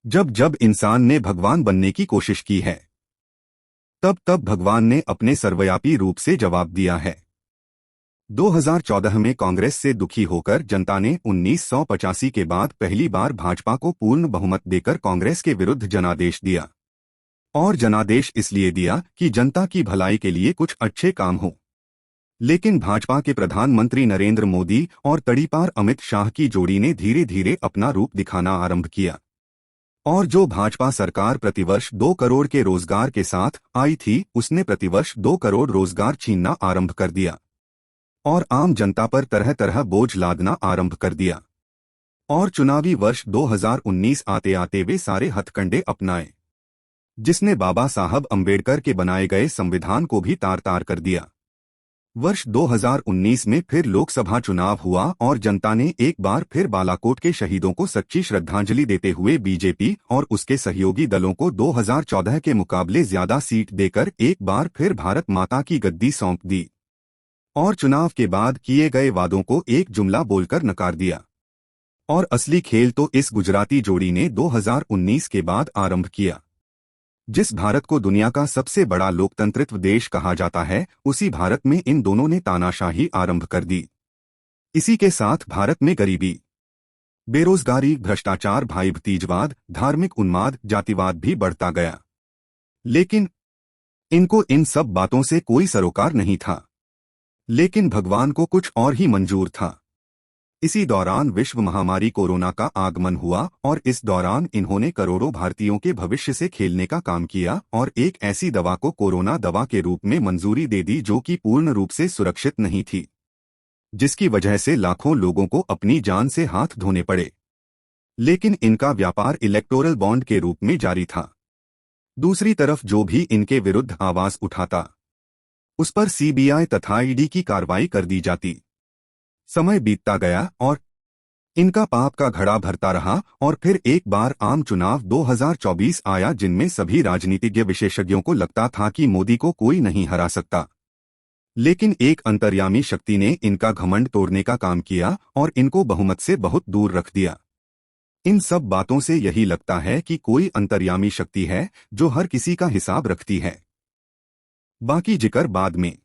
जब जब इंसान ने भगवान बनने की कोशिश की है, तब तब भगवान ने अपने सर्वव्यापी रूप से जवाब दिया है। 2014 में कांग्रेस से दुखी होकर जनता ने 1985 के बाद पहली बार भाजपा को पूर्ण बहुमत देकर कांग्रेस के विरुद्ध जनादेश दिया। और जनादेश इसलिए दिया कि जनता की भलाई के लिए कुछ अच्छे काम हो। लेकिन भाजपा के प्रधानमंत्री नरेंद्र मोदी और तड़ीपार अमित शाह की जोड़ी ने धीरे धीरे अपना रूप दिखाना आरंभ किया। और जो भाजपा सरकार प्रतिवर्ष 2 करोड़ के रोजगार के साथ आई थी, उसने प्रतिवर्ष 2 करोड़ रोजगार छीनना आरंभ कर दिया और आम जनता पर तरह तरह बोझ लादना आरंभ कर दिया। और चुनावी वर्ष 2019 आते आते वे सारे हथकंडे अपनाए, जिसने बाबा साहब अंबेडकर के बनाए गए संविधान को भी तार तार कर दिया। वर्ष 2019 में फिर लोकसभा चुनाव हुआ और जनता ने एक बार फिर बालाकोट के शहीदों को सच्ची श्रद्धांजलि देते हुए बीजेपी और उसके सहयोगी दलों को 2014 के मुकाबले ज्यादा सीट देकर एक बार फिर भारत माता की गद्दी सौंप दी और चुनाव के बाद किए गए वादों को एक जुमला बोलकर नकार दिया। और असली खेल तो इस गुजराती जोड़ी ने 2019 के बाद आरंभ किया। जिस भारत को दुनिया का सबसे बड़ा लोकतंत्रित्व देश कहा जाता है, उसी भारत में इन दोनों ने तानाशाही आरंभ कर दी। इसी के साथ भारत में गरीबी, बेरोजगारी, भ्रष्टाचार, भाई भतीजवाद, धार्मिक उन्माद, जातिवाद भी बढ़ता गया। लेकिन इनको इन सब बातों से कोई सरोकार नहीं था। लेकिन भगवान को कुछ और ही मंजूर था। इसी दौरान विश्व महामारी कोरोना का आगमन हुआ और इस दौरान इन्होंने करोड़ों भारतीयों के भविष्य से खेलने का काम किया और एक ऐसी दवा को कोरोना दवा के रूप में मंजूरी दे दी जो कि पूर्ण रूप से सुरक्षित नहीं थी, जिसकी वजह से लाखों लोगों को अपनी जान से हाथ धोने पड़े। लेकिन इनका व्यापार इलेक्टोरल बॉन्ड के रूप में जारी था। दूसरी तरफ जो भी इनके विरुद्ध आवाज उठाता, उस पर सीबीआई तथा ईडी की कार्रवाई कर दी जाती। समय बीतता गया और इनका पाप का घड़ा भरता रहा और फिर एक बार आम चुनाव 2024 आया, जिनमें सभी राजनीतिज्ञ विशेषज्ञों को लगता था कि मोदी को कोई नहीं हरा सकता। लेकिन एक अंतर्यामी शक्ति ने इनका घमंड तोड़ने का काम किया और इनको बहुमत से बहुत दूर रख दिया। इन सब बातों से यही लगता है कि कोई अंतर्यामी शक्ति है जो हर किसी का हिसाब रखती है। बाकी जिक्र बाद में।